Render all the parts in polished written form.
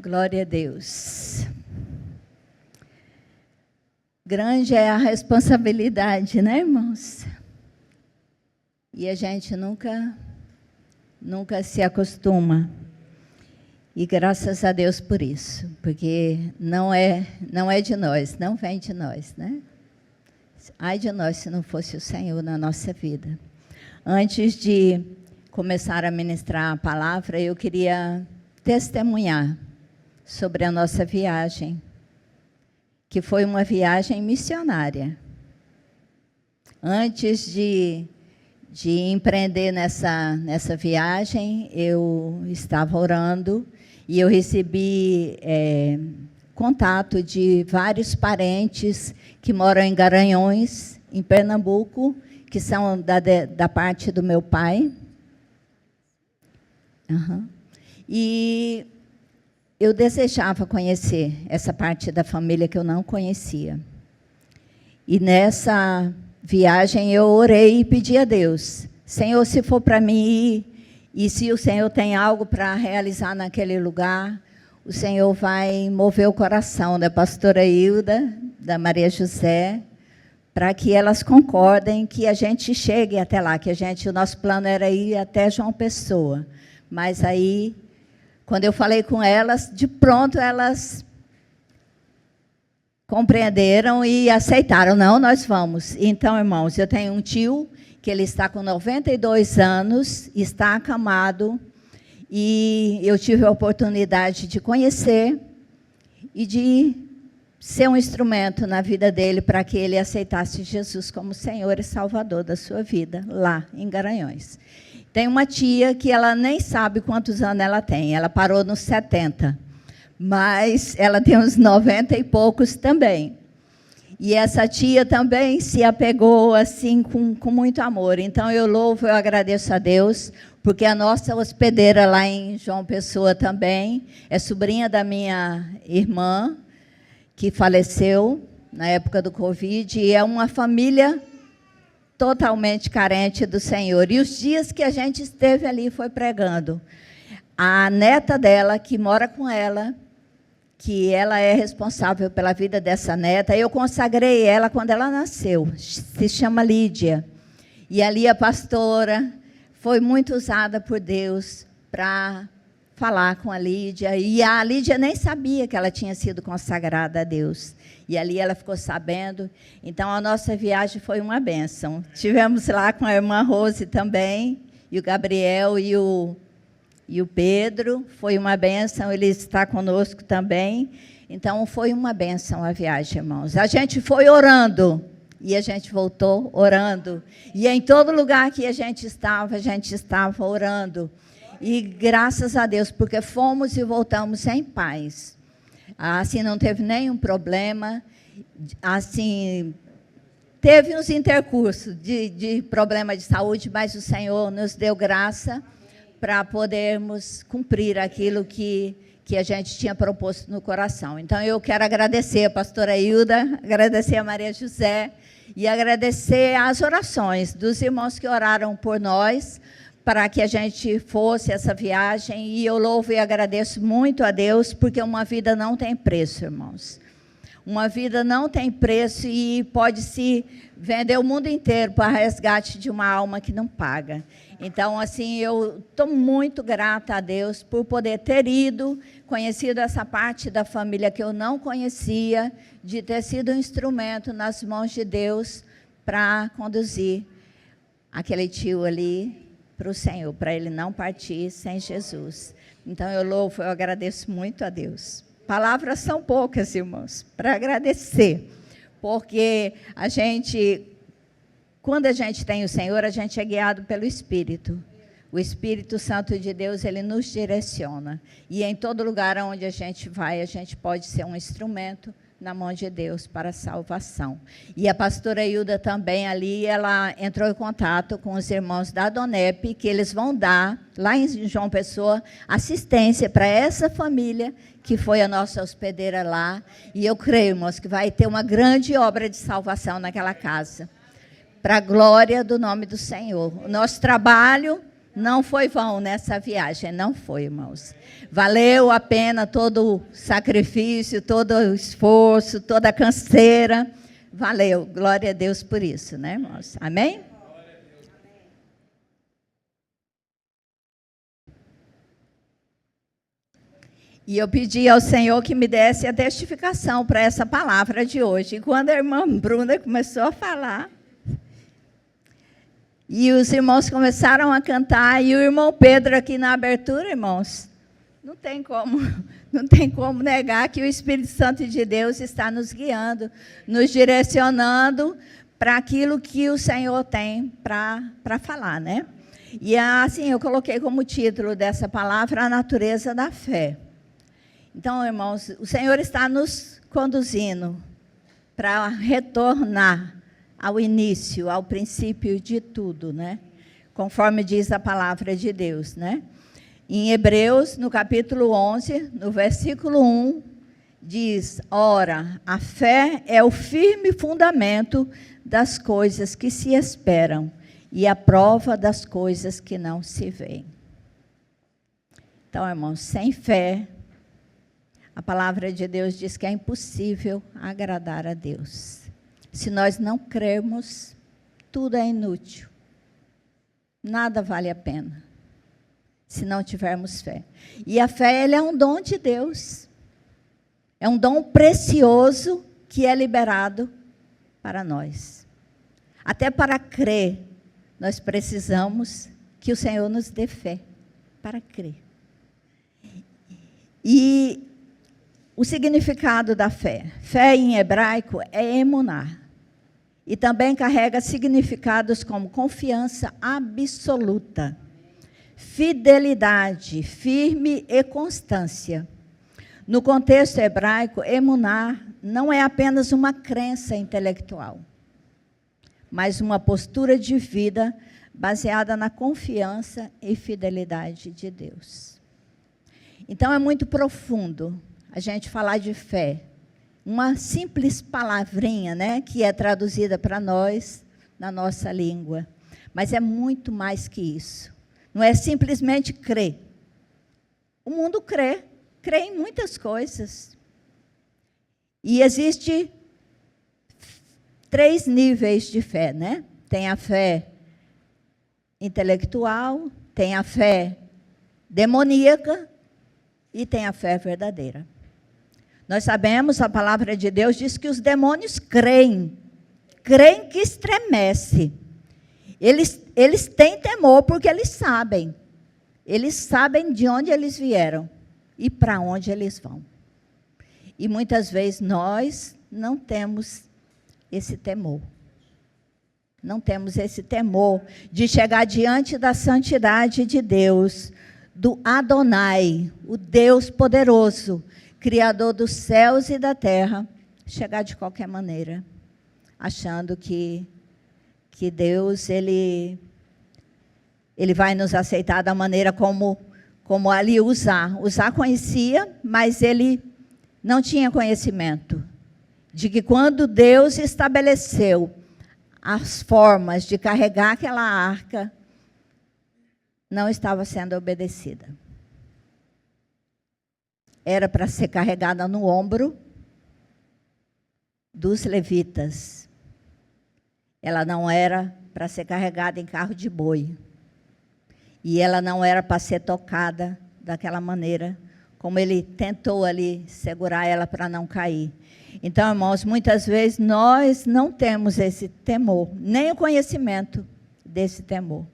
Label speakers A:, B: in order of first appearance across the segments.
A: Glória a Deus. Grande é a responsabilidade, né, irmãos? E a gente nunca se acostuma. E graças a Deus por isso, porque não é de nós, não vem de nós, né? Ai de nós se não fosse o Senhor na nossa vida. Antes de começar a ministrar a palavra, eu queria testemunhar sobre a nossa viagem, que foi uma viagem missionária. Antes de empreender nessa viagem, eu estava orando e eu recebi contato de vários parentes que moram em Garanhões, em Pernambuco, que são da parte do meu pai. E eu desejava conhecer essa parte da família que eu não conhecia. E nessa viagem eu orei e pedi a Deus: Senhor, se for para mim ir, e se o Senhor tem algo para realizar naquele lugar, o Senhor vai mover o coração da pastora Hilda, da Maria José, para que elas concordem que a gente chegue até lá, o nosso plano era ir até João Pessoa. Mas aí, quando eu falei com elas, de pronto elas compreenderam e aceitaram. Não, nós vamos. Então, irmãos, eu tenho um tio que ele está com 92 anos, está acamado, e eu tive a oportunidade de conhecer e de ser um instrumento na vida dele para que ele aceitasse Jesus como Senhor e Salvador da sua vida, lá em Garanhões. Tem uma tia que ela nem sabe quantos anos ela tem, ela parou nos 70, mas ela tem uns 90 e poucos também. E essa tia também se apegou assim com muito amor. Então eu louvo, eu agradeço a Deus, porque a nossa hospedeira lá em João Pessoa também é sobrinha da minha irmã, que faleceu na época do Covid, e é uma família totalmente carente do Senhor. E os dias que a gente esteve ali foi pregando. A neta dela, que mora com ela, que ela é responsável pela vida dessa neta, eu consagrei ela quando ela nasceu, se chama Lídia. E ali a pastora foi muito usada por Deus para falar com a Lídia, e a Lídia nem sabia que ela tinha sido consagrada a Deus. E ali ela ficou sabendo. Então, a nossa viagem foi uma bênção. Tivemos lá com a irmã Rose também, e o Gabriel e o Pedro. Foi uma bênção, ele está conosco também. Então, foi uma bênção a viagem, irmãos. A gente foi orando, e a gente voltou orando. E em todo lugar que a gente estava orando. E graças a Deus, porque fomos e voltamos em paz. Assim, não teve nenhum problema. Assim, teve uns intercursos de problema de saúde, mas o Senhor nos deu graça para podermos cumprir aquilo que a gente tinha proposto no coração. Então, eu quero agradecer a pastora Hilda, agradecer a Maria José e agradecer as orações dos irmãos que oraram por nós, para que a gente fosse essa viagem, e eu louvo e agradeço muito a Deus, porque uma vida não tem preço, irmãos. Uma vida não tem preço e pode-se vender o mundo inteiro para resgate de uma alma que não paga. Então, assim, eu estou muito grata a Deus por poder ter ido, conhecido essa parte da família que eu não conhecia, de ter sido um instrumento nas mãos de Deus para conduzir aquele tio ali para o Senhor, para ele não partir sem Jesus. Então, eu louvo, eu agradeço muito a Deus. Palavras são poucas, irmãos, para agradecer, porque quando a gente tem o Senhor, a gente é guiado pelo Espírito. O Espírito Santo de Deus, ele nos direciona. E em todo lugar onde a gente vai, a gente pode ser um instrumento na mão de Deus para a salvação. E a pastora Hilda também ali, ela entrou em contato com os irmãos da Donep, que eles vão dar, lá em João Pessoa, assistência para essa família, que foi a nossa hospedeira lá. E eu creio, irmãos, que vai ter uma grande obra de salvação naquela casa, para a glória do nome do Senhor. O nosso trabalho Não foi vão nessa viagem, não foi, irmãos. Valeu a pena todo o sacrifício, todo o esforço, toda a canseira. Valeu, glória a Deus por isso, né, irmãos? Amém? E eu pedi ao Senhor que me desse a testificação para essa palavra de hoje. E quando a irmã Bruna começou a falar, e os irmãos começaram a cantar, e o irmão Pedro aqui na abertura, irmãos, não tem como negar que o Espírito Santo de Deus está nos guiando, nos direcionando para aquilo que o Senhor tem para falar, né? E assim, eu coloquei como título dessa palavra a natureza da fé. Então, irmãos, o Senhor está nos conduzindo para retornar ao início, ao princípio de tudo, né? Conforme diz a palavra de Deus, né? Em Hebreus, no capítulo 11, no versículo 1, diz: ora, a fé é o firme fundamento das coisas que se esperam e a prova das coisas que não se veem. Então, irmãos, sem fé, a palavra de Deus diz que é impossível agradar a Deus. Se nós não crermos, tudo é inútil. Nada vale a pena, se não tivermos fé. E a fé, ela é um dom de Deus. É um dom precioso que é liberado para nós. Até para crer, nós precisamos que o Senhor nos dê fé para crer. E o significado da fé. Fé em hebraico é emunar. E também carrega significados como confiança absoluta, fidelidade, firme e constância. No contexto hebraico, emunar não é apenas uma crença intelectual, mas uma postura de vida baseada na confiança e fidelidade de Deus. Então, é muito profundo a gente falar de fé. Uma simples palavrinha, né, que é traduzida para nós na nossa língua. Mas é muito mais que isso. Não é simplesmente crer. O mundo crê em muitas coisas. E existe 3 níveis de fé, né? Tem a fé intelectual, tem a fé demoníaca e tem a fé verdadeira. Nós sabemos, a palavra de Deus diz que os demônios creem que estremece. Eles têm temor porque eles sabem de onde eles vieram e para onde eles vão. E muitas vezes nós não temos esse temor. Não temos esse temor de chegar diante da santidade de Deus, do Adonai, o Deus poderoso, Criador dos céus e da terra, chegar de qualquer maneira, achando que Deus, ele vai nos aceitar da maneira como ali Uzá. Uzá conhecia, mas ele não tinha conhecimento de que quando Deus estabeleceu as formas de carregar aquela arca, não estava sendo obedecida. Era para ser carregada no ombro dos levitas. Ela não era para ser carregada em carro de boi. E ela não era para ser tocada daquela maneira, como ele tentou ali segurar ela para não cair. Então, irmãos, muitas vezes nós não temos esse temor, nem o conhecimento desse temor.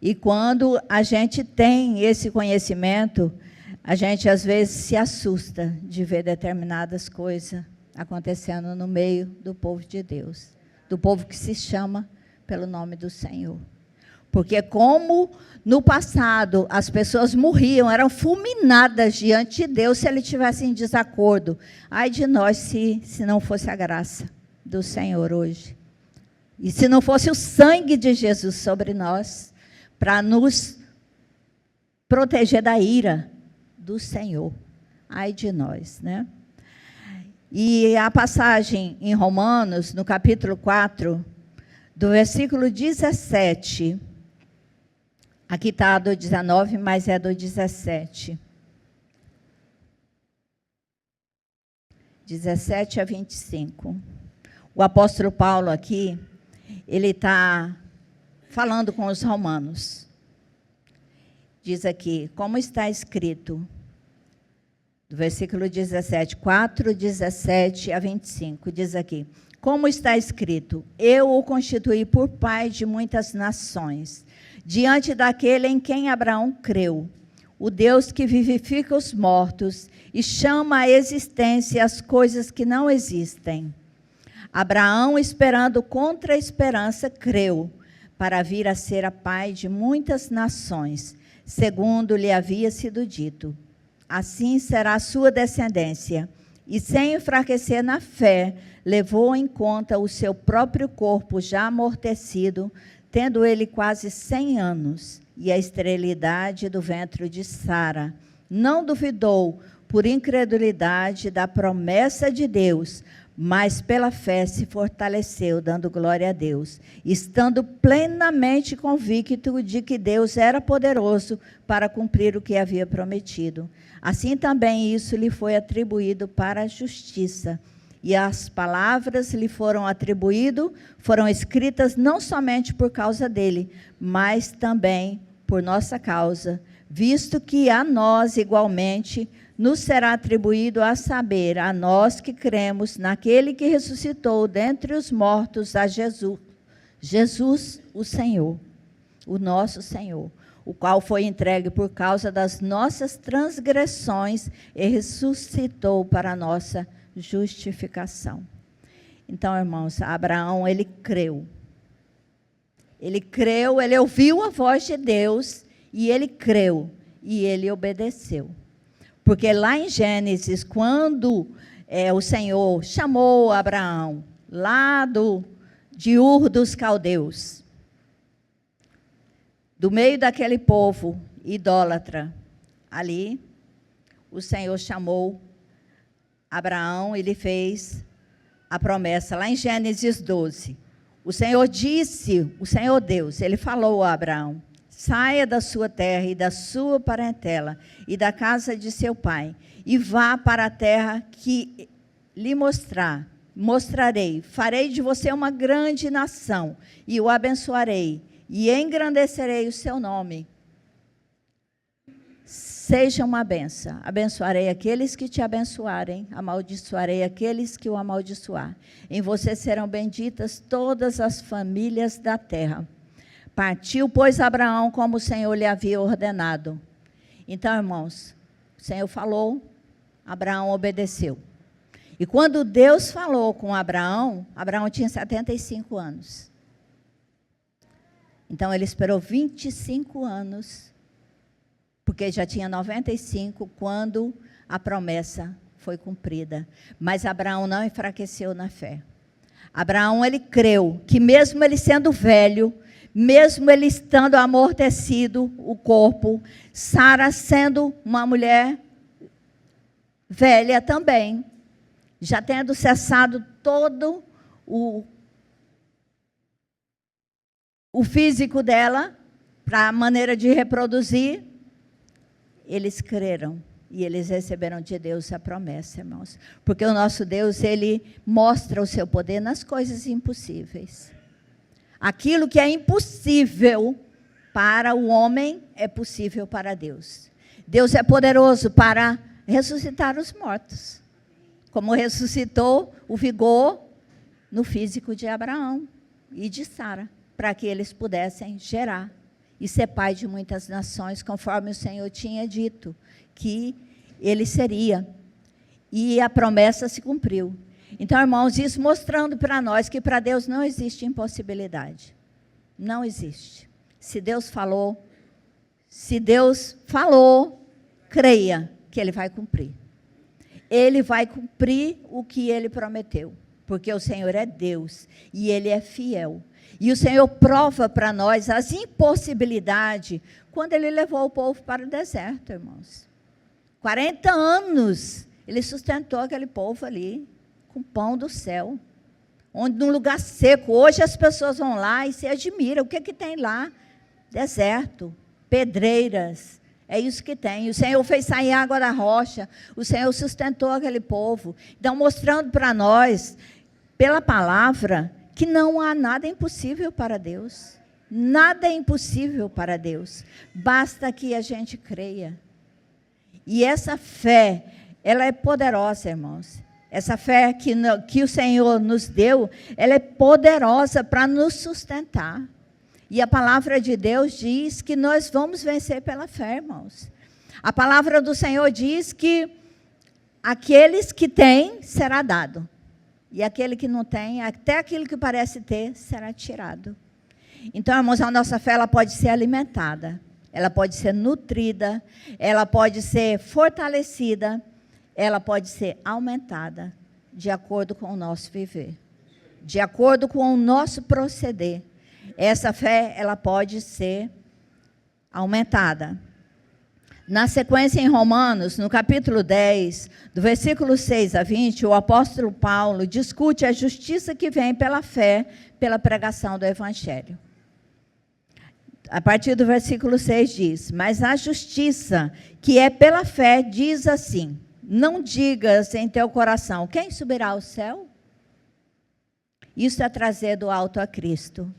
A: E quando a gente tem esse conhecimento, a gente às vezes se assusta de ver determinadas coisas acontecendo no meio do povo de Deus, do povo que se chama pelo nome do Senhor. Porque como no passado as pessoas morriam, eram fulminadas diante de Deus se ele tivesse em desacordo. Ai de nós se não fosse a graça do Senhor hoje. E se não fosse o sangue de Jesus sobre nós, para nos proteger da ira do Senhor. Ai de nós, né? E a passagem em Romanos, no capítulo 4, do versículo 17 Aqui está do 19, mas é do 17. 17 a 25. O apóstolo Paulo aqui, ele está falando com os romanos. Diz aqui, como está escrito, do versículo 17, 4, 17 a 25, diz aqui, como está escrito, eu o constituí por pai de muitas nações, diante daquele em quem Abraão creu, o Deus que vivifica os mortos e chama à existência as coisas que não existem. Abraão, esperando contra a esperança, creu, para vir a ser a pai de muitas nações, segundo lhe havia sido dito. Assim será a sua descendência. E sem enfraquecer na fé, levou em conta o seu próprio corpo já amortecido, tendo ele quase 100 anos, e a esterilidade do ventre de Sara. Não duvidou, por incredulidade, da promessa de Deus, mas pela fé se fortaleceu, dando glória a Deus, estando plenamente convicto de que Deus era poderoso para cumprir o que havia prometido. Assim também isso lhe foi atribuído para a justiça. E as palavras lhe foram atribuídas, foram escritas não somente por causa dele, mas também por nossa causa, visto que a nós igualmente nos será atribuído a saber, a nós que cremos naquele que ressuscitou dentre os mortos, a Jesus o Senhor, o nosso Senhor, o qual foi entregue por causa das nossas transgressões e ressuscitou para a nossa justificação. Então, irmãos, Abraão, ele creu. Ele creu, ele ouviu a voz de Deus, e ele creu, e ele obedeceu. Porque lá em Gênesis, quando o Senhor chamou Abraão, lá de Ur dos Caldeus, do meio daquele povo idólatra, ali, o Senhor chamou Abraão, ele fez a promessa, lá em Gênesis 12. O Senhor disse, o Senhor Deus, ele falou a Abraão, saia da sua terra e da sua parentela e da casa de seu pai, e vá para a terra que lhe mostrarei. Farei de você uma grande nação, e o abençoarei, e engrandecerei o seu nome. Seja uma benção. Abençoarei aqueles que te abençoarem, amaldiçoarei aqueles que o amaldiçoar. Em você serão benditas todas as famílias da terra. Partiu, pois, Abraão como o Senhor lhe havia ordenado. Então, irmãos, o Senhor falou, Abraão obedeceu. E quando Deus falou com Abraão, Abraão tinha 75 anos. Então, ele esperou 25 anos, porque já tinha 95 quando a promessa foi cumprida. Mas Abraão não enfraqueceu na fé. Abraão, ele creu que mesmo ele sendo velho, mesmo ele estando amortecido, o corpo, Sara sendo uma mulher velha também, já tendo cessado todo o físico dela, para a maneira de reproduzir, eles creram e eles receberam de Deus a promessa, irmãos. Porque o nosso Deus, ele mostra o seu poder nas coisas impossíveis. Aquilo que é impossível para o homem, é possível para Deus. Deus é poderoso para ressuscitar os mortos, como ressuscitou o vigor no físico de Abraão e de Sara, para que eles pudessem gerar e ser pai de muitas nações, conforme o Senhor tinha dito que ele seria. E a promessa se cumpriu. Então, irmãos, isso mostrando para nós que para Deus não existe impossibilidade. Não existe. Se Deus falou, creia que Ele vai cumprir. Ele vai cumprir o que Ele prometeu, porque o Senhor é Deus e Ele é fiel. E o Senhor prova para nós as impossibilidades quando Ele levou o povo para o deserto, irmãos. 40 anos Ele sustentou aquele povo ali, com pão do céu, onde num lugar seco, hoje as pessoas vão lá e se admiram, o que tem lá? Deserto, pedreiras. É isso que tem. O Senhor fez sair água da rocha. O Senhor sustentou aquele povo. Então, mostrando para nós, pela palavra, que não há nada impossível para Deus. Nada é impossível para Deus. Basta que a gente creia. E essa fé, ela é poderosa, irmãos. Essa fé que o Senhor nos deu, ela é poderosa para nos sustentar. E a palavra de Deus diz que nós vamos vencer pela fé, irmãos. A palavra do Senhor diz que aqueles que têm, será dado. E aquele que não tem, até aquilo que parece ter, será tirado. Então, irmãos, a nossa fé ela pode ser alimentada, ela pode ser nutrida, ela pode ser fortalecida, ela pode ser aumentada de acordo com o nosso viver, de acordo com o nosso proceder. Essa fé, ela pode ser aumentada. Na sequência, em Romanos, no capítulo 10, do versículo 6 a 20, o apóstolo Paulo discute a justiça que vem pela fé, pela pregação do Evangelho. A partir do versículo 6 diz: mas a justiça que é pela fé diz assim: não digas em teu coração, quem subirá ao céu? Isso é trazer do alto a Cristo.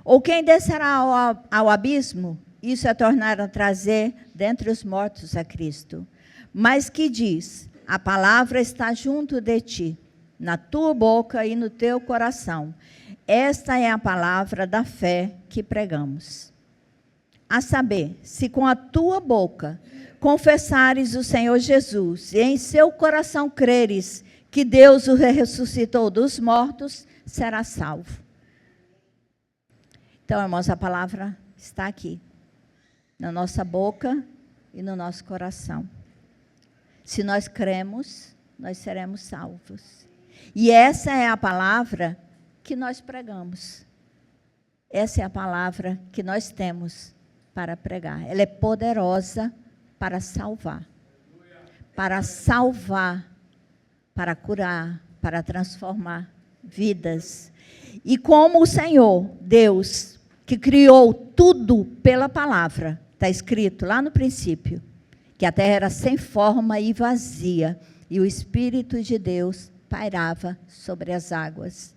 A: Ou quem descerá ao abismo? Isso é tornar a trazer dentre os mortos a Cristo. Mas que diz: a palavra está junto de ti, na tua boca e no teu coração. Esta é a palavra da fé que pregamos. A saber, se com a tua boca confessares o Senhor Jesus e em seu coração creres que Deus o ressuscitou dos mortos, serás salvo. Então, irmãos, a palavra está aqui, na nossa boca e no nosso coração. Se nós cremos, nós seremos salvos. E essa é a palavra que nós pregamos. Essa é a palavra que nós temos para pregar. Ela é poderosa para salvar. Para salvar, para curar, para transformar vidas. E como o Senhor, Deus, que criou tudo pela palavra, está escrito lá no princípio, que a terra era sem forma e vazia, e o Espírito de Deus pairava sobre as águas.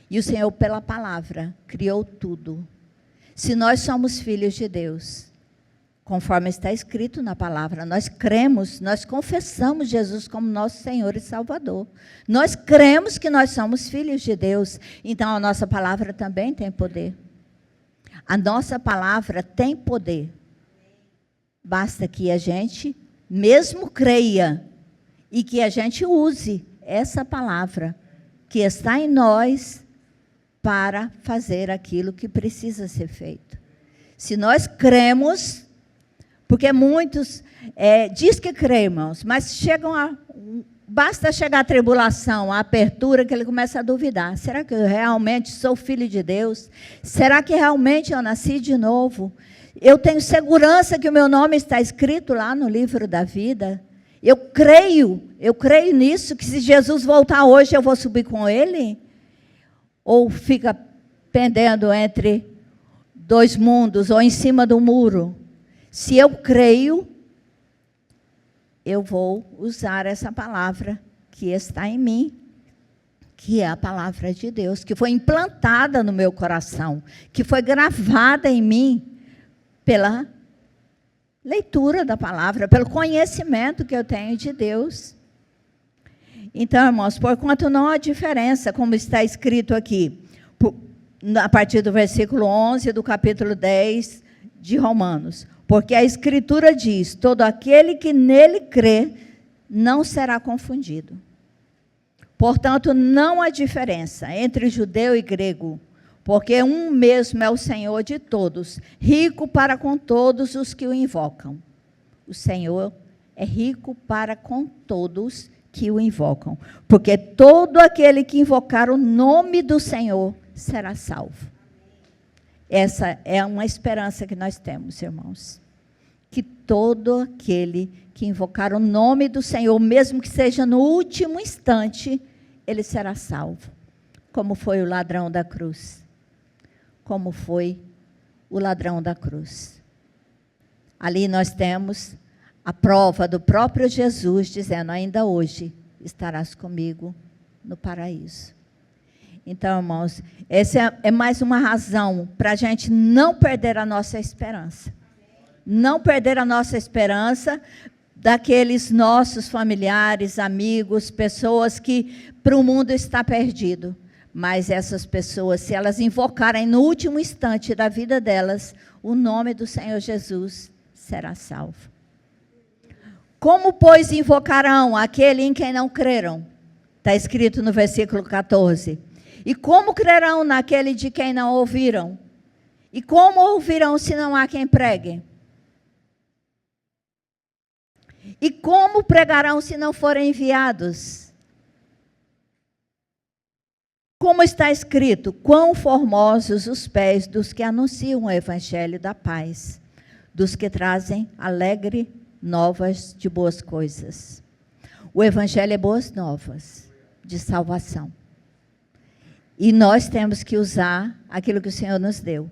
A: E o Senhor, pela palavra, criou tudo. Se nós somos filhos de Deus, conforme está escrito na palavra, nós cremos, nós confessamos Jesus como nosso Senhor e Salvador. Nós cremos que nós somos filhos de Deus, então a nossa palavra também tem poder. A nossa palavra tem poder. Basta que a gente mesmo creia e que a gente use essa palavra que está em nós para fazer aquilo que precisa ser feito. Se nós cremos, porque muitos diz que creem, irmãos, mas basta chegar a tribulação, a apertura, que ele começa a duvidar. Será que eu realmente sou filho de Deus? Será que realmente eu nasci de novo? Eu tenho segurança que o meu nome está escrito lá no livro da vida? Eu creio nisso, que se Jesus voltar hoje, eu vou subir com ele? Ou fica pendendo entre dois mundos, ou em cima do muro? Se eu creio, eu vou usar essa palavra que está em mim, que é a palavra de Deus, que foi implantada no meu coração, que foi gravada em mim pela leitura da palavra, pelo conhecimento que eu tenho de Deus. Então, irmãos, porquanto não há diferença, como está escrito aqui, a partir do versículo 11 do capítulo 10 de Romanos. Porque a Escritura diz: todo aquele que nele crê não será confundido. Portanto, não há diferença entre judeu e grego, porque um mesmo é o Senhor de todos, rico para com todos os que o invocam. O Senhor é rico para com todos que o invocam, porque todo aquele que invocar o nome do Senhor será salvo. Essa é uma esperança que nós temos, irmãos. Que todo aquele que invocar o nome do Senhor, mesmo que seja no último instante, ele será salvo. Como foi o ladrão da cruz. Como foi o ladrão da cruz. Ali nós temos a prova do próprio Jesus dizendo, ainda hoje estarás comigo no paraíso. Então, irmãos, essa é mais uma razão para a gente não perder a nossa esperança. Não perder a nossa esperança daqueles nossos familiares, amigos, pessoas que para o mundo está perdido. Mas essas pessoas, se elas invocarem no último instante da vida delas, o nome do Senhor Jesus será salvo. Como, pois, invocarão aquele em quem não creram? Está escrito no versículo 14. E como crerão naquele de quem não ouviram? E como ouvirão se não há quem pregue? E como pregarão se não forem enviados? Como está escrito, quão formosos os pés dos que anunciam o evangelho da paz, dos que trazem alegre novas de boas coisas. O evangelho é boas novas de salvação. E nós temos que usar aquilo que o Senhor nos deu,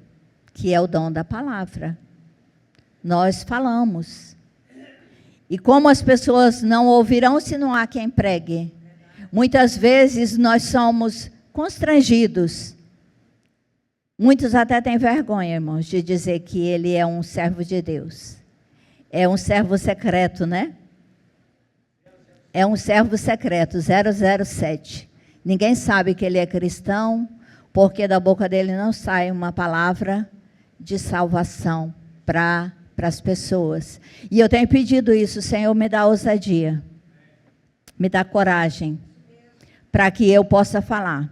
A: que é o dom da palavra. Nós falamos. E como as pessoas não ouvirão se não há quem pregue? Muitas vezes nós somos constrangidos. Muitos até têm vergonha, irmãos, de dizer que ele é um servo de Deus. É um servo secreto, né? É um servo secreto, 007. Ninguém sabe que ele é cristão, porque da boca dele não sai uma palavra de salvação para as pessoas. E eu tenho pedido isso, Senhor, me dá ousadia, me dá coragem, para que eu possa falar.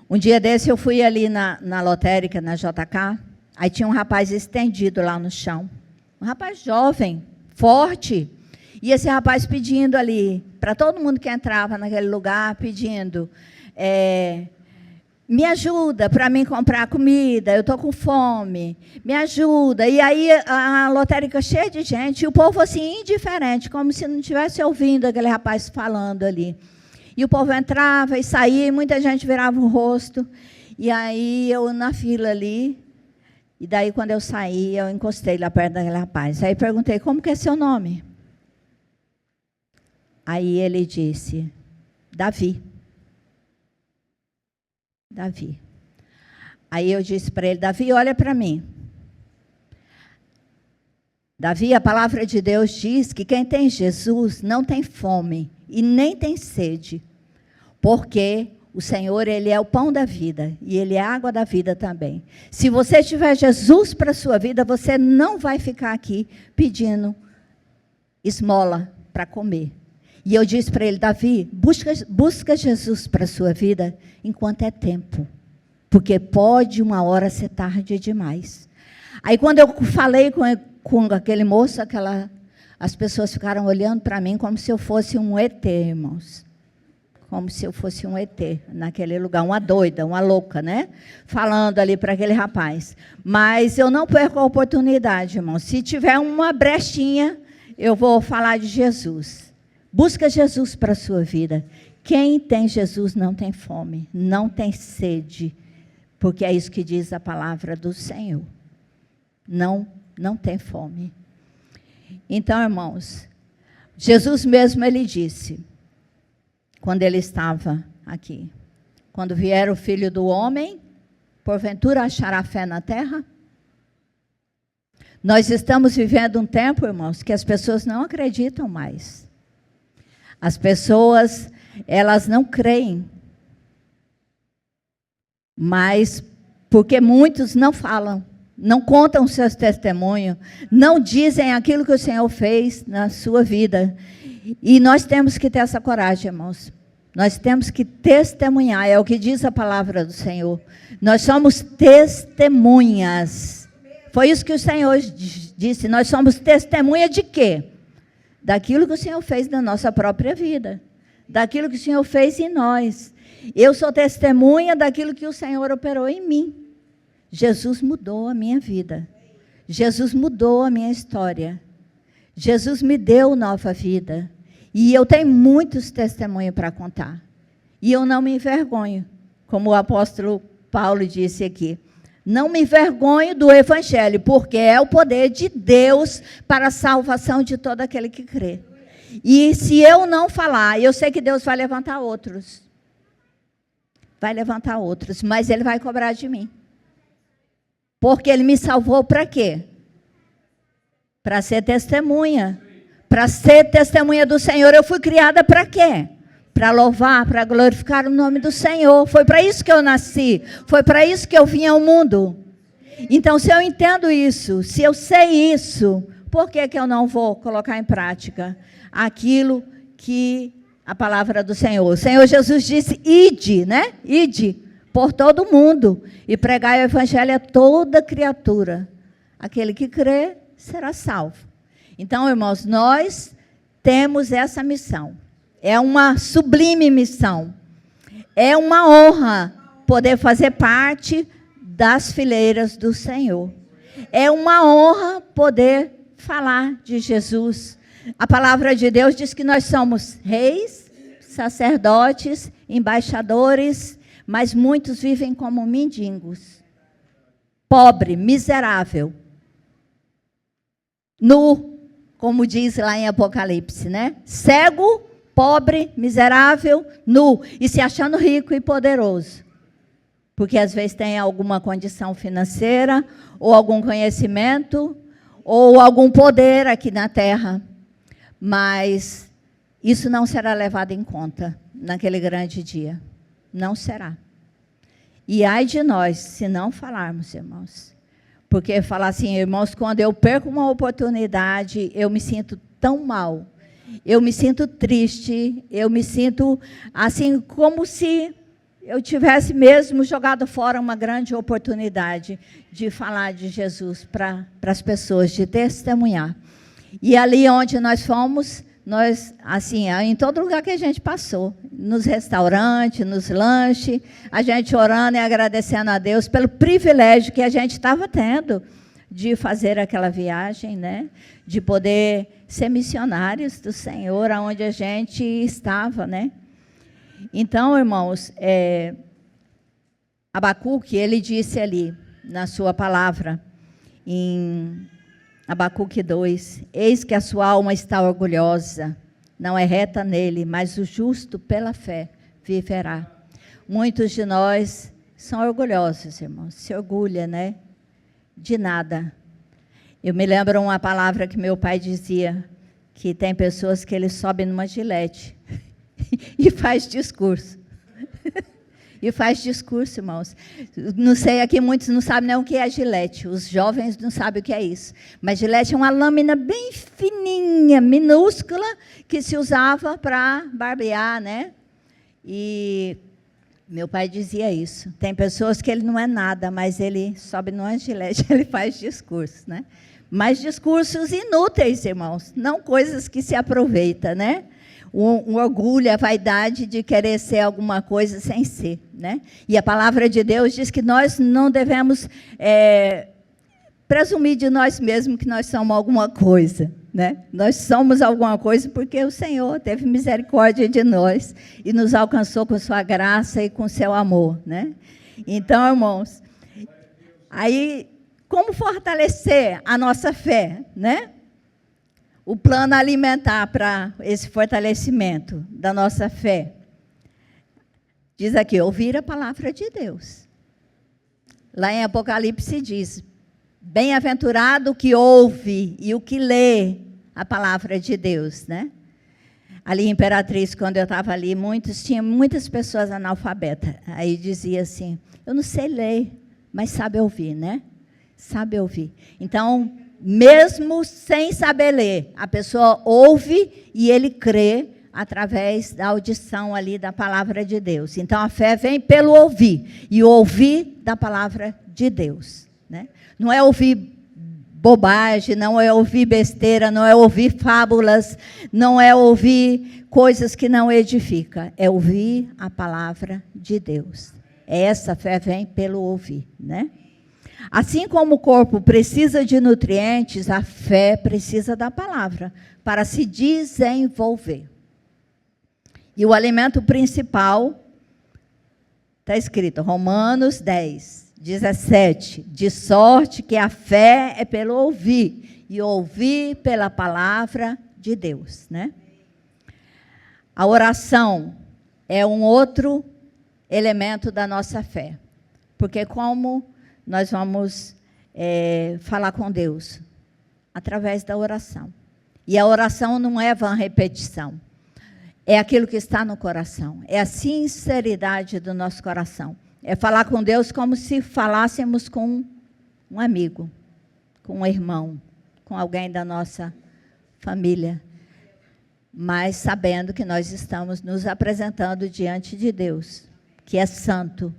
A: Um dia desse eu fui ali na lotérica, na JK, aí tinha um rapaz estendido lá no chão. Um rapaz jovem, forte. E esse rapaz pedindo ali, para todo mundo que entrava naquele lugar, pedindo, me ajuda para mim comprar comida, eu estou com fome, me ajuda. E aí a lotérica cheia de gente, e o povo assim, indiferente, como se não estivesse ouvindo aquele rapaz falando ali. E o povo entrava e saía, e muita gente virava o rosto. E aí eu na fila ali, e daí quando eu saí, eu encostei lá perto daquele rapaz. Aí perguntei, como que é seu nome? Aí ele disse, Davi. Davi. Aí eu disse para ele, Davi, olha para mim. Davi, a palavra de Deus diz que quem tem Jesus não tem fome e nem tem sede, porque o Senhor, Ele é o pão da vida e Ele é a água da vida também. Se você tiver Jesus para a sua vida, você não vai ficar aqui pedindo esmola para comer. E eu disse para ele, Davi, busca Jesus para a sua vida enquanto é tempo, porque pode uma hora ser tarde demais. Aí quando eu falei com aquele moço, as pessoas ficaram olhando para mim como se eu fosse um ET, irmãos. Como se eu fosse um ET naquele lugar, uma doida, uma louca, né? Falando ali para aquele rapaz. Mas eu não perco a oportunidade, irmão. Se tiver uma brechinha, eu vou falar de Jesus. Busca Jesus para a sua vida. Quem tem Jesus não tem fome, não tem sede, porque é isso que diz a palavra do Senhor. Não tem fome. Então, irmãos, Jesus mesmo, ele disse, quando ele estava aqui, quando vier o Filho do Homem, porventura achará fé na terra? Nós estamos vivendo um tempo, irmãos, que as pessoas não acreditam mais. As pessoas, elas não creem. Mas, porque muitos não falam, não contam seus testemunhos, não dizem aquilo que o Senhor fez na sua vida. E nós temos que ter essa coragem, irmãos. Nós temos que testemunhar, é o que diz a palavra do Senhor. Nós somos testemunhas. Foi isso que o Senhor disse, nós somos testemunha de quê? Daquilo que o Senhor fez na nossa própria vida, daquilo que o Senhor fez em nós. Eu sou testemunha daquilo que o Senhor operou em mim. Jesus mudou a minha vida. Jesus mudou a minha história. Jesus me deu nova vida. E eu tenho muitos testemunhos para contar. E eu não me envergonho, como o apóstolo Paulo disse aqui. Não me envergonho do evangelho, porque é o poder de Deus para a salvação de todo aquele que crê. E se eu não falar, eu sei que Deus vai levantar outros. Vai levantar outros, mas Ele vai cobrar de mim. Porque Ele me salvou para quê? Para ser testemunha. Para ser testemunha do Senhor. Eu fui criada para quê? Para louvar, para glorificar o nome do Senhor. Foi para isso que eu nasci. Foi para isso que eu vim ao mundo. Então, se eu entendo isso, se eu sei isso, por que eu não vou colocar em prática aquilo que a palavra do Senhor? O Senhor Jesus disse, ide, né? Ide por todo o mundo e pregai o evangelho a toda criatura. Aquele que crê será salvo. Então, irmãos, nós temos essa missão. É uma sublime missão. É uma honra poder fazer parte das fileiras do Senhor. É uma honra poder falar de Jesus. A palavra de Deus diz que nós somos reis, sacerdotes, embaixadores, mas muitos vivem como mendigos. Pobre, miserável. Nu, como diz lá em Apocalipse, né? Cego, pobre, miserável, nu, e se achando rico e poderoso. Porque às vezes tem alguma condição financeira, ou algum conhecimento, ou algum poder aqui na terra. Mas isso não será levado em conta naquele grande dia. Não será. E ai de nós, se não falarmos, irmãos. Porque falar assim, irmãos, quando eu perco uma oportunidade, eu me sinto tão mal. Eu me sinto triste, eu me sinto assim, como se eu tivesse mesmo jogado fora uma grande oportunidade de falar de Jesus para as pessoas, de testemunhar. E ali onde nós fomos, nós, assim, em todo lugar que a gente passou, nos restaurantes, nos lanches, a gente orando e agradecendo a Deus pelo privilégio que a gente estava tendo de fazer aquela viagem, né? De poder ser missionários do Senhor, aonde a gente estava, né? Então, irmãos, Abacuque, ele disse ali, na sua palavra, em Abacuque 2, eis que a sua alma está orgulhosa, não é reta nele, mas o justo pela fé viverá. Muitos de nós são orgulhosos, irmãos, se orgulha, né? De nada. Eu me lembro uma palavra que meu pai dizia, que tem pessoas que ele sobe numa gilete e faz discurso. E faz discurso, irmãos. Não sei, aqui muitos não sabem nem o que é gilete. Os jovens não sabem o que é isso. Mas gilete é uma lâmina bem fininha, minúscula, que se usava para barbear, né? E meu pai dizia isso. Tem pessoas que ele não é nada, mas ele sobe numa gilete, ele faz discurso, né? Mas discursos inúteis, irmãos. Não coisas que se aproveitam, né? Um orgulho, a vaidade de querer ser alguma coisa sem ser, né? E a palavra de Deus diz que nós não devemos presumir de nós mesmos que nós somos alguma coisa, né? Nós somos alguma coisa porque o Senhor teve misericórdia de nós e nos alcançou com sua graça e com seu amor, né? Então, irmãos, aí, como fortalecer a nossa fé, né? O plano alimentar para esse fortalecimento da nossa fé. Diz aqui, ouvir a palavra de Deus. Lá em Apocalipse diz, bem-aventurado o que ouve e o que lê a palavra de Deus, né? Ali em Imperatriz, quando eu estava ali, tinha muitas pessoas analfabetas. Aí dizia assim, eu não sei ler, mas sabe ouvir, né? Sabe ouvir. Então, mesmo sem saber ler, a pessoa ouve e ele crê através da audição ali da palavra de Deus. Então, a fé vem pelo ouvir, e o ouvir da palavra de Deus, né? Não é ouvir bobagem, não é ouvir besteira, não é ouvir fábulas, não é ouvir coisas que não edificam, é ouvir a palavra de Deus. Essa fé vem pelo ouvir, né? Assim como o corpo precisa de nutrientes, a fé precisa da palavra para se desenvolver. E o alimento principal, está escrito, Romanos 10, 17. De sorte que a fé é pelo ouvir, e ouvir pela palavra de Deus, né? A oração é um outro elemento da nossa fé. Porque como nós vamos falar com Deus? Através da oração. E a oração não é vã repetição. É aquilo que está no coração. É a sinceridade do nosso coração. É falar com Deus como se falássemos com um amigo, com um irmão, com alguém da nossa família. Mas sabendo que nós estamos nos apresentando diante de Deus, que é santo,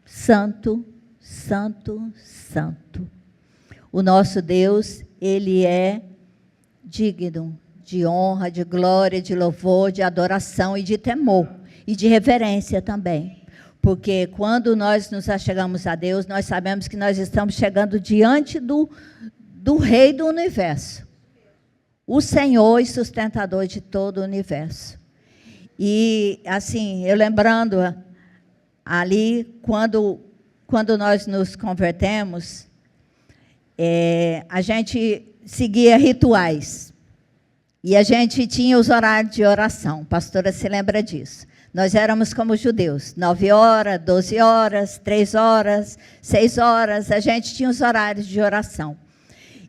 A: santo, santo, santo. O nosso Deus, Ele é digno de honra, de glória, de louvor, de adoração e de temor, e de reverência também. Porque quando nós nos achegamos a Deus, nós sabemos que nós estamos chegando diante do Rei do Universo. O Senhor e sustentador de todo o universo. E, assim, eu lembrando ali, quando nós nos convertemos, a gente seguia rituais. E a gente tinha os horários de oração. A pastora se lembra disso. Nós éramos como judeus. 9 horas, 12 horas, 3 horas, 6 horas. A gente tinha os horários de oração.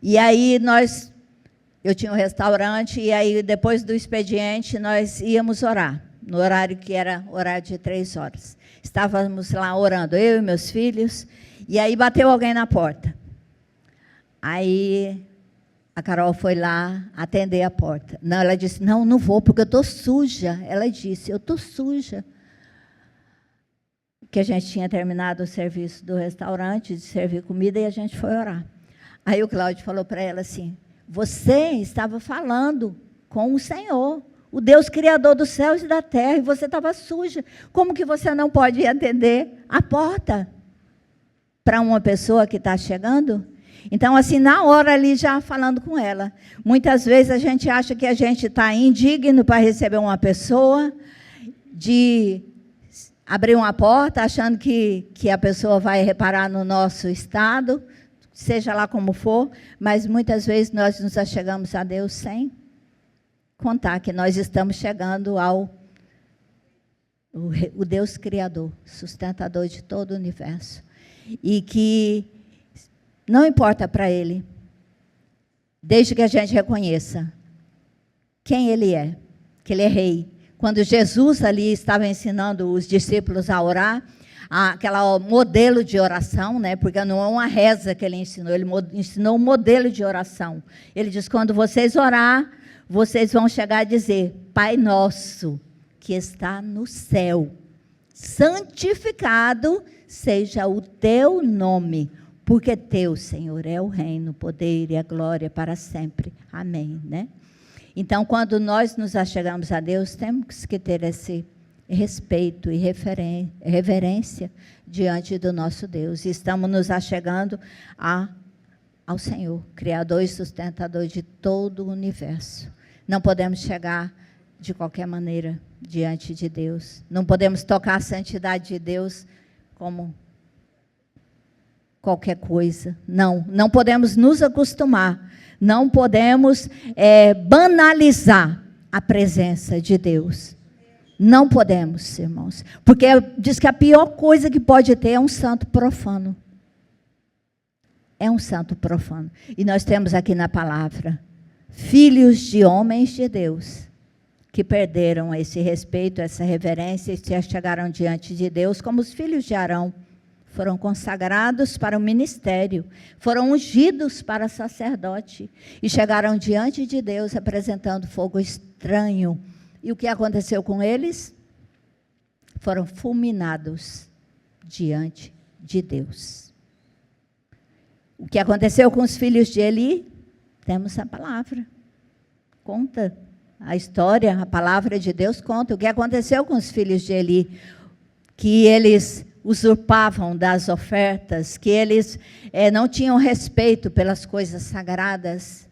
A: E aí eu tinha um restaurante, e aí depois do expediente nós íamos orar, no horário que era horário de 3 horas. Estávamos lá orando, eu e meus filhos, e aí bateu alguém na porta. Aí a Carol foi lá atender a porta. Não, ela disse, não vou, porque eu estou suja. Ela disse, eu estou suja. Porque a gente tinha terminado o serviço do restaurante, de servir comida, e a gente foi orar. Aí o Cláudio falou para ela assim, você estava falando com o Senhor, o Deus Criador dos céus e da terra, e você estava suja. Como que você não pode atender a porta para uma pessoa que está chegando? Então, assim, na hora ali, já falando com ela. Muitas vezes a gente acha que a gente está indigno para receber uma pessoa, de abrir uma porta, achando que a pessoa vai reparar no nosso estado, seja lá como for, mas muitas vezes nós nos achegamos a Deus sem contar que nós estamos chegando o Deus Criador, sustentador de todo o universo. E que não importa para Ele, desde que a gente reconheça quem Ele é, que Ele é Rei. Quando Jesus ali estava ensinando os discípulos a orar, aquela modelo de oração, né? Porque não é uma reza que ele ensinou um modelo de oração. Ele diz, quando vocês orar, vocês vão chegar a dizer, Pai nosso, que está no céu, santificado seja o teu nome, porque teu, Senhor, é o reino, o poder e a glória para sempre. Amém, né? Então, quando nós nos achegamos a Deus, temos que ter esse respeito e reverência diante do nosso Deus. E estamos nos achegando ao Senhor, Criador e sustentador de todo o universo. Não podemos chegar de qualquer maneira diante de Deus. Não podemos tocar a santidade de Deus como qualquer coisa. Não podemos nos acostumar. Não podemos banalizar a presença de Deus. Não podemos, irmãos, porque diz que a pior coisa que pode ter é um santo profano. É um santo profano. E nós temos aqui na palavra, filhos de homens de Deus, que perderam esse respeito, essa reverência, e se chegaram diante de Deus, como os filhos de Arão, foram consagrados para o ministério, foram ungidos para sacerdote, e chegaram diante de Deus apresentando fogo estranho. E o que aconteceu com eles? Foram fulminados diante de Deus. O que aconteceu com os filhos de Eli? Temos a palavra. Conta a história, a palavra de Deus conta. O que aconteceu com os filhos de Eli? Que eles usurpavam das ofertas, que eles não tinham respeito pelas coisas sagradas.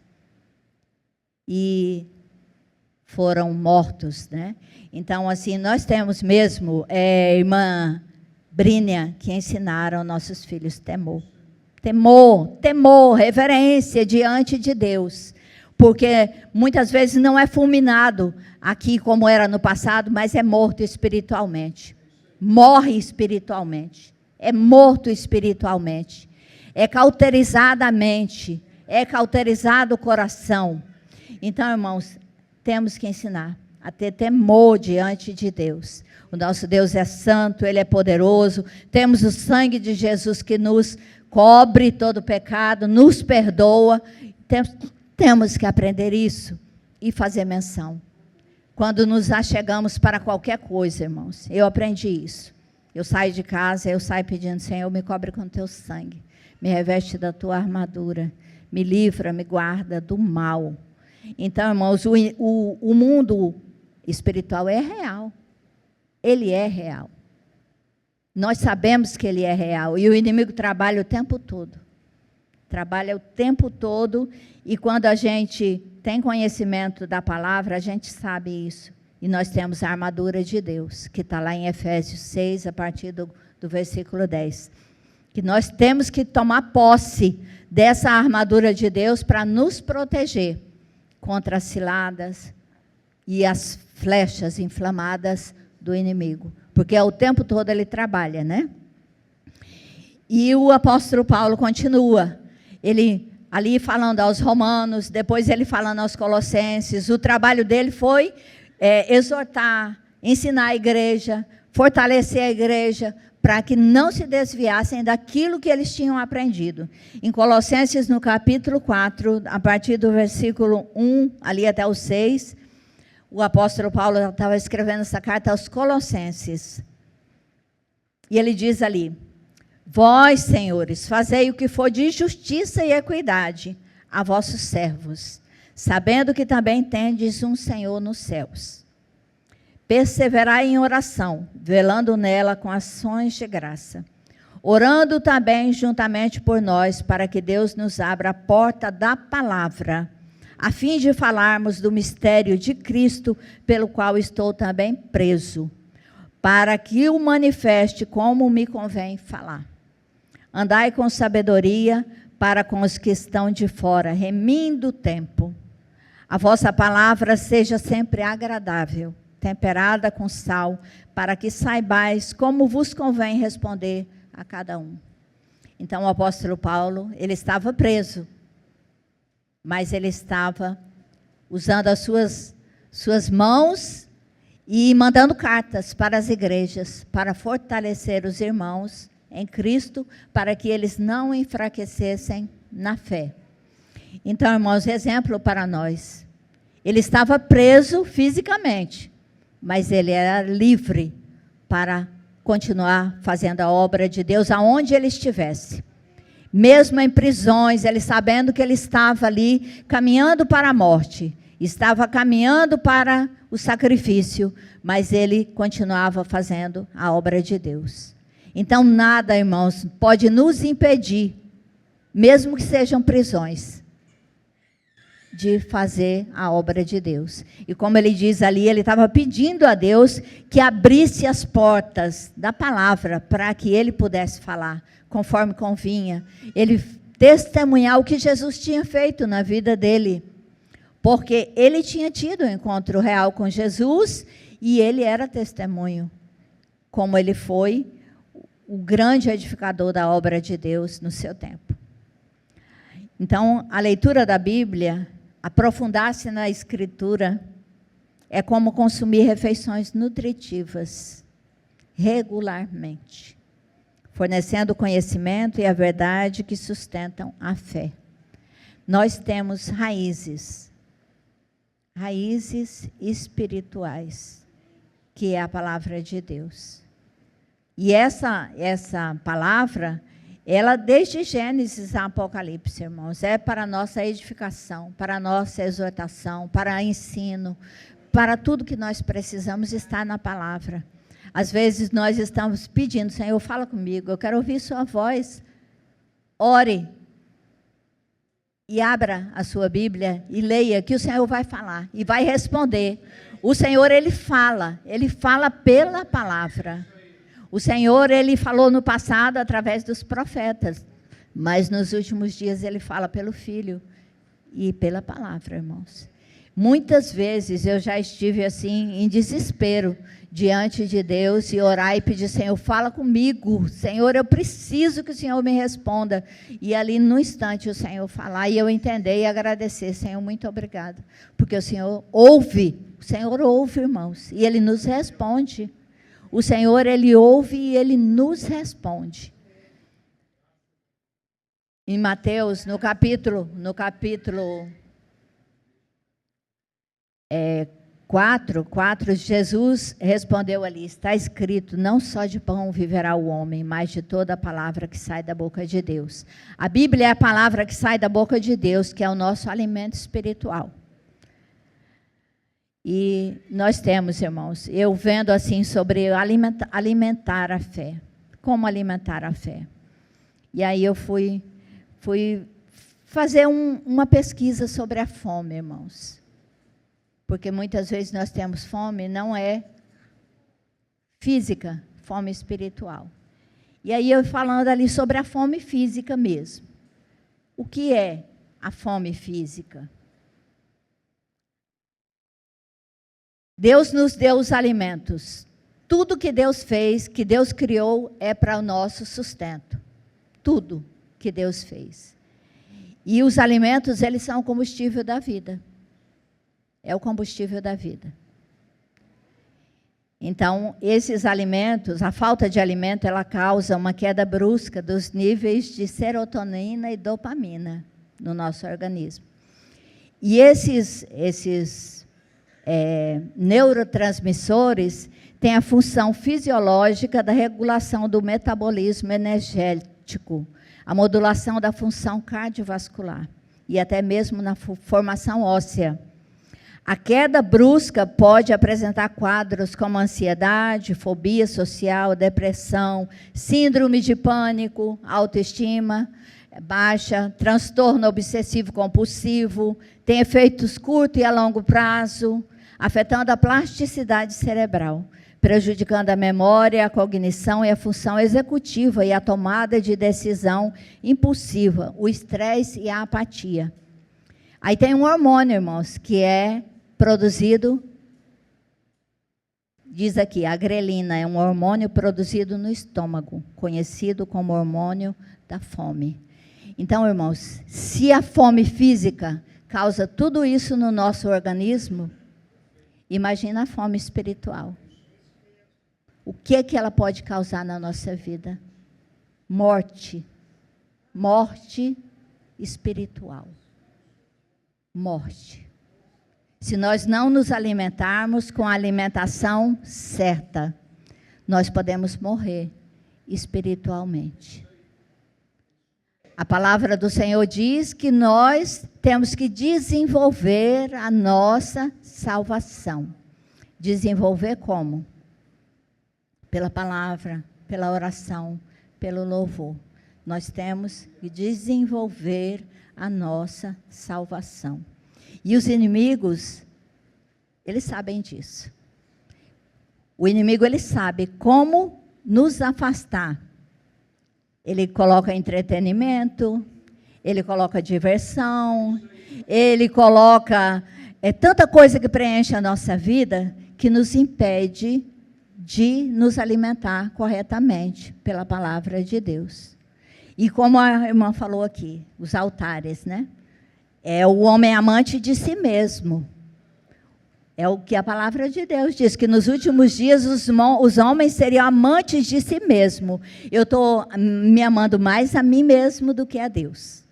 A: E foram mortos, né? Então, assim, nós temos mesmo, irmã Brínia, que ensinaram nossos filhos temor. Temor, reverência diante de Deus. Porque muitas vezes não é fulminado aqui como era no passado, mas é morto espiritualmente. Morre espiritualmente. É morto espiritualmente. É cauterizada a mente. É cauterizado o coração. Então, irmãos, temos que ensinar a ter temor diante de Deus. O nosso Deus é santo, Ele é poderoso. Temos o sangue de Jesus que nos cobre todo pecado, nos perdoa. Temos que aprender isso e fazer menção. Quando nos achegamos para qualquer coisa, irmãos, eu aprendi isso. Eu saio de casa, eu saio pedindo, Senhor, me cobre com teu sangue. Me reveste da tua armadura. Me livra, me guarda do mal. Então, irmãos, o mundo espiritual é real. Ele é real. Nós sabemos que ele é real. E o inimigo trabalha o tempo todo. Trabalha o tempo todo. E quando a gente tem conhecimento da palavra, a gente sabe isso. E nós temos a armadura de Deus, que está lá em Efésios 6, a partir do versículo 10. Que nós temos que tomar posse dessa armadura de Deus para nos proteger contra as ciladas e as flechas inflamadas do inimigo. Porque o tempo todo ele trabalha, né? E o apóstolo Paulo continua. Ele ali falando aos romanos, depois ele falando aos colossenses. O trabalho dele foi exortar, ensinar a igreja, fortalecer a igreja, para que não se desviassem daquilo que eles tinham aprendido. Em Colossenses, no capítulo 4, a partir do versículo 1, ali até o 6, o apóstolo Paulo estava escrevendo essa carta aos Colossenses. E ele diz ali: vós, senhores, fazei o que for de justiça e equidade a vossos servos, sabendo que também tendes um Senhor nos céus. Perseverai em oração, velando nela com ações de graça, orando também juntamente por nós, para que Deus nos abra a porta da palavra, a fim de falarmos do mistério de Cristo, pelo qual estou também preso, para que o manifeste como me convém falar. Andai com sabedoria para com os que estão de fora, remindo o tempo. A vossa palavra seja sempre agradável, temperada com sal, para que saibais como vos convém responder a cada um. Então, o apóstolo Paulo, ele estava preso, mas ele estava usando as suas mãos e mandando cartas para as igrejas, para fortalecer os irmãos em Cristo, para que eles não enfraquecessem na fé. Então, irmãos, exemplo para nós. Ele estava preso fisicamente, mas ele era livre para continuar fazendo a obra de Deus aonde ele estivesse. Mesmo em prisões, ele sabendo que ele estava ali caminhando para a morte, estava caminhando para o sacrifício, mas ele continuava fazendo a obra de Deus. Então, nada, irmãos, pode nos impedir, mesmo que sejam prisões, de fazer a obra de Deus. E como ele diz ali, ele estava pedindo a Deus que abrisse as portas da palavra para que ele pudesse falar, conforme convinha. Ele testemunhar o que Jesus tinha feito na vida dele. Porque ele tinha tido um encontro real com Jesus e ele era testemunho, como ele foi o grande edificador da obra de Deus no seu tempo. Então, a leitura da Bíblia, aprofundar-se na Escritura, é como consumir refeições nutritivas, regularmente, fornecendo o conhecimento e a verdade que sustentam a fé. Nós temos raízes espirituais, que é a palavra de Deus. E essa palavra, ela desde Gênesis a Apocalipse, irmãos, é para a nossa edificação, para a nossa exortação, para ensino, para tudo que nós precisamos estar na palavra. Às vezes nós estamos pedindo, Senhor, fala comigo, eu quero ouvir sua voz. Ore e abra a sua Bíblia e leia, que o Senhor vai falar e vai responder. O Senhor, Ele fala pela palavra. O Senhor, Ele falou no passado através dos profetas, mas nos últimos dias Ele fala pelo Filho e pela palavra, irmãos. Muitas vezes eu já estive assim, em desespero, diante de Deus, e orar e pedir: Senhor, fala comigo, Senhor, eu preciso que o Senhor me responda. E ali no instante o Senhor falar, e eu entender e agradecer: Senhor, muito obrigada, porque o Senhor ouve, irmãos, e Ele nos responde. O Senhor, Ele ouve e Ele nos responde. Em Mateus, no capítulo 4, Jesus respondeu ali: está escrito, não só de pão viverá o homem, mas de toda a palavra que sai da boca de Deus. A Bíblia é a palavra que sai da boca de Deus, que é o nosso alimento espiritual. E nós temos, irmãos, eu vendo assim sobre alimentar a fé. Como alimentar a fé? E aí eu fui fazer uma pesquisa sobre a fome, irmãos. Porque muitas vezes nós temos fome, não é física, fome espiritual. E aí eu falando ali sobre a fome física mesmo. O que é a fome física? Deus nos deu os alimentos. Tudo que Deus fez, que Deus criou, é para o nosso sustento. Tudo que Deus fez. E os alimentos, eles são o combustível da vida. É o combustível da vida. Então, esses alimentos, a falta de alimento, ela causa uma queda brusca dos níveis de serotonina e dopamina no nosso organismo. E esses neurotransmissores têm a função fisiológica da regulação do metabolismo energético, a modulação da função cardiovascular e até mesmo na formação óssea. A queda brusca pode apresentar quadros como ansiedade, fobia social, depressão, síndrome de pânico, autoestima baixa, transtorno obsessivo-compulsivo, tem efeitos curto e a longo prazo, afetando a plasticidade cerebral, prejudicando a memória, a cognição e a função executiva e a tomada de decisão impulsiva, o estresse e a apatia. Aí tem um hormônio, irmãos, que é produzido, diz aqui, a grelina é um hormônio produzido no estômago, conhecido como hormônio da fome. Então, irmãos, se a fome física causa tudo isso no nosso organismo, imagina a fome espiritual. O que ela pode causar na nossa vida? Morte. Morte espiritual. Morte. Se nós não nos alimentarmos com a alimentação certa, nós podemos morrer espiritualmente. A palavra do Senhor diz que nós temos que desenvolver a nossa salvação. Desenvolver como? Pela palavra, pela oração, pelo louvor. Nós temos que desenvolver a nossa salvação. E os inimigos, eles sabem disso. O inimigo, ele sabe como nos afastar. Ele coloca entretenimento, ele coloca diversão, ele coloca tanta coisa que preenche a nossa vida que nos impede de nos alimentar corretamente pela palavra de Deus. E como a irmã falou aqui, os altares, né? É o homem amante de si mesmo. É o que a palavra de Deus diz, que nos últimos dias os homens seriam amantes de si mesmo. Eu estou me amando mais a mim mesmo do que a Deus.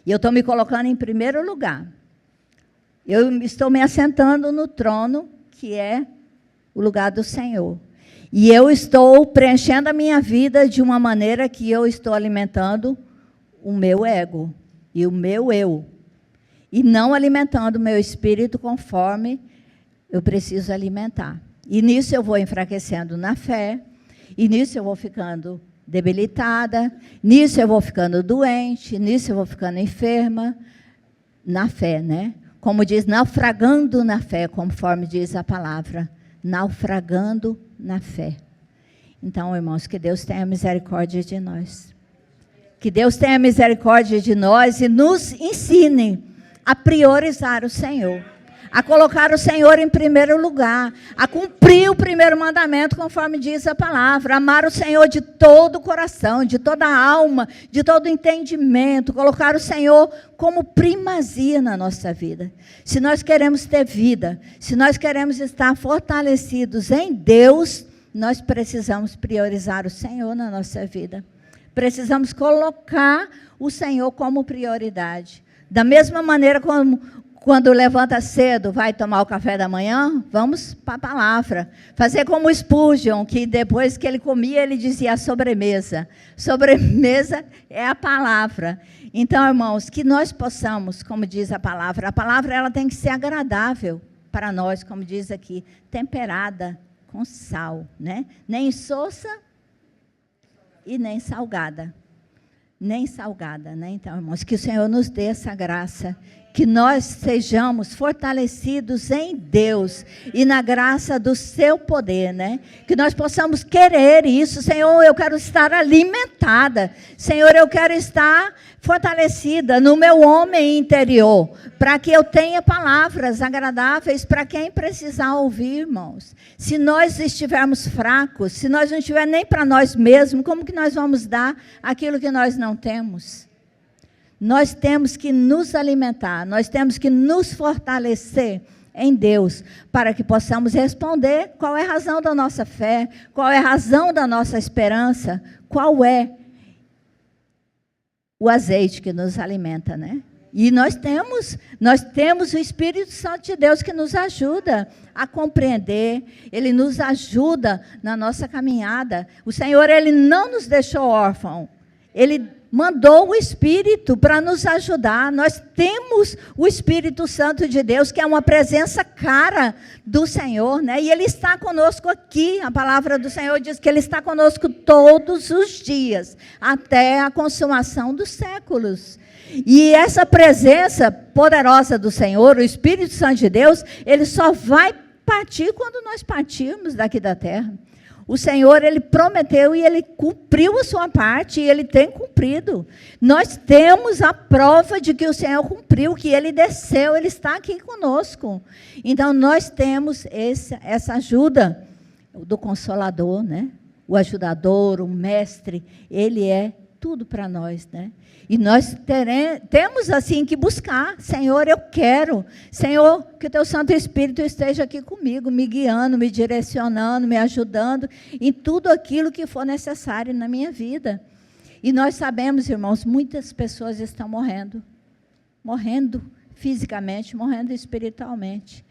A: E eu estou me colocando em primeiro lugar. Eu estou me assentando no trono, que é o lugar do Senhor. E eu estou preenchendo a minha vida de uma maneira que eu estou alimentando o meu ego e o meu eu. E não alimentando o meu espírito conforme eu preciso alimentar. E nisso eu vou enfraquecendo na fé, e nisso eu vou ficando debilitada, nisso eu vou ficando doente, nisso eu vou ficando enferma, na fé, né? Como diz, naufragando na fé, conforme diz a palavra, naufragando na fé. Então, irmãos, que Deus tenha misericórdia de nós. Que Deus tenha misericórdia de nós e nos ensine a priorizar o Senhor, a colocar o Senhor em primeiro lugar, a cumprir o primeiro mandamento, conforme diz a palavra, amar o Senhor de todo o coração, de toda a alma, de todo o entendimento, colocar o Senhor como primazia na nossa vida. Se nós queremos ter vida, se nós queremos estar fortalecidos em Deus, nós precisamos priorizar o Senhor na nossa vida. Precisamos colocar o Senhor como prioridade. Da mesma maneira como quando levanta cedo, vai tomar o café da manhã, vamos para a palavra. Fazer como o Spurgeon, que depois que ele comia, ele dizia a sobremesa. Sobremesa é a palavra. Então, irmãos, que nós possamos, como diz a palavra ela tem que ser agradável para nós, como diz aqui, temperada com sal, né? Nem insossa e nem salgada. Nem salgada, né? Então, irmãos, que o Senhor nos dê essa graça, que nós sejamos fortalecidos em Deus e na graça do seu poder, né? Que nós possamos querer isso. Senhor, eu quero estar alimentada. Senhor, eu quero estar fortalecida no meu homem interior, para que eu tenha palavras agradáveis para quem precisar ouvir, irmãos. Se nós estivermos fracos, se nós não estivermos nem para nós mesmos, como que nós vamos dar aquilo que nós não temos? Nós temos que nos alimentar, nós temos que nos fortalecer em Deus, para que possamos responder qual é a razão da nossa fé, qual é a razão da nossa esperança, qual é o azeite que nos alimenta, né? E nós temos o Espírito Santo de Deus que nos ajuda a compreender, ele nos ajuda na nossa caminhada. O Senhor, ele não nos deixou órfãos, ele mandou o Espírito para nos ajudar. Nós temos o Espírito Santo de Deus, que é uma presença cara do Senhor, né? E ele está conosco aqui. A palavra do Senhor diz que ele está conosco todos os dias, até a consumação dos séculos. E essa presença poderosa do Senhor, o Espírito Santo de Deus, ele só vai partir quando nós partirmos daqui da terra. O Senhor, ele prometeu e ele cumpriu a sua parte, e ele tem cumprido. Nós temos a prova de que o Senhor cumpriu, que ele desceu, ele está aqui conosco. Então, nós temos essa ajuda do Consolador, né? O ajudador, o mestre, ele é tudo para nós, né? E nós temos assim que buscar. Senhor, eu quero. Senhor, que o teu Santo Espírito esteja aqui comigo, me guiando, me direcionando, me ajudando em tudo aquilo que for necessário na minha vida. E nós sabemos, irmãos, muitas pessoas estão morrendo. Morrendo fisicamente, morrendo espiritualmente.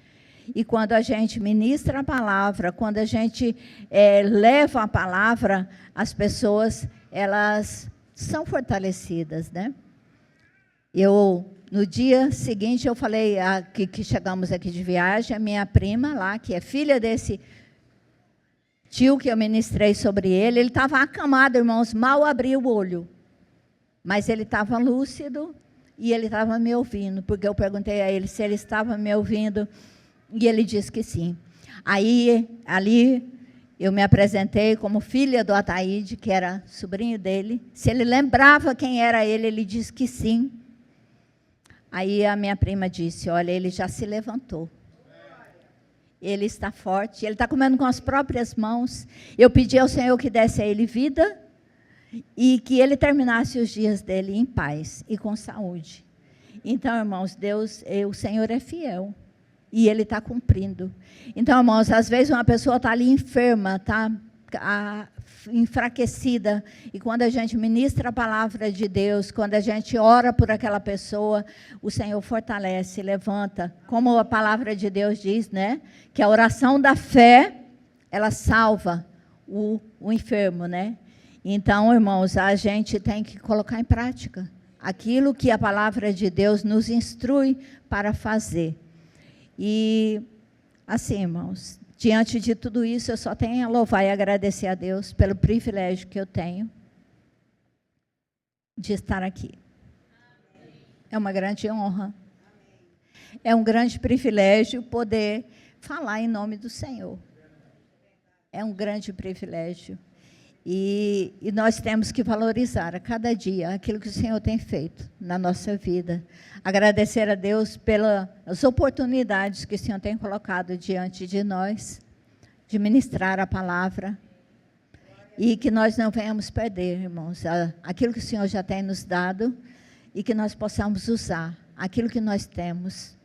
A: E quando a gente ministra a palavra, quando a gente leva a palavra, as pessoas, elas são fortalecidas, né? No dia seguinte, eu falei que chegamos aqui de viagem, a minha prima lá, que é filha desse tio que eu ministrei sobre ele estava acamado, irmãos, mal abriu o olho. Mas ele estava lúcido e ele estava me ouvindo, porque eu perguntei a ele se ele estava me ouvindo, e ele disse que sim. Aí, ali, eu me apresentei como filha do Ataíde, que era sobrinho dele. Se ele lembrava quem era ele, ele disse que sim. Aí a minha prima disse, olha, ele já se levantou. Ele está forte, ele está comendo com as próprias mãos. Eu pedi ao Senhor que desse a ele vida e que ele terminasse os dias dele em paz e com saúde. Então, irmãos, o Senhor é fiel. E ele está cumprindo. Então, irmãos, às vezes uma pessoa está ali enferma, está enfraquecida. E quando a gente ministra a palavra de Deus, quando a gente ora por aquela pessoa, o Senhor fortalece, levanta. Como a palavra de Deus diz, né? Que a oração da fé, ela salva o enfermo, né? Então, irmãos, a gente tem que colocar em prática aquilo que a palavra de Deus nos instrui para fazer. E, assim, irmãos, diante de tudo isso, eu só tenho a louvar e agradecer a Deus pelo privilégio que eu tenho de estar aqui. É uma grande honra. É um grande privilégio poder falar em nome do Senhor. É um grande privilégio. E nós temos que valorizar a cada dia aquilo que o Senhor tem feito na nossa vida. Agradecer a Deus pelas oportunidades que o Senhor tem colocado diante de nós, de ministrar a palavra. E que nós não venhamos perder, irmãos, aquilo que o Senhor já tem nos dado, e que nós possamos usar aquilo que nós temos,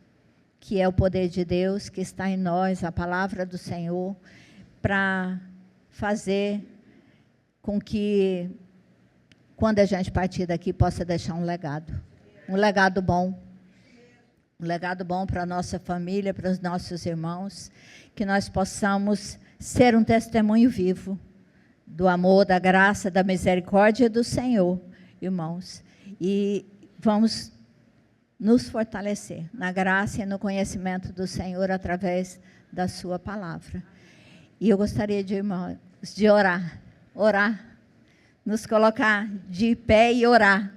A: que é o poder de Deus, que está em nós, a palavra do Senhor, para fazer com que, quando a gente partir daqui, possa deixar um legado bom. Um legado bom para a nossa família, para os nossos irmãos, que nós possamos ser um testemunho vivo do amor, da graça, da misericórdia do Senhor, irmãos. E vamos nos fortalecer na graça e no conhecimento do Senhor através da sua palavra. E eu gostaria de, irmãos, de orar, nos colocar de pé e orar.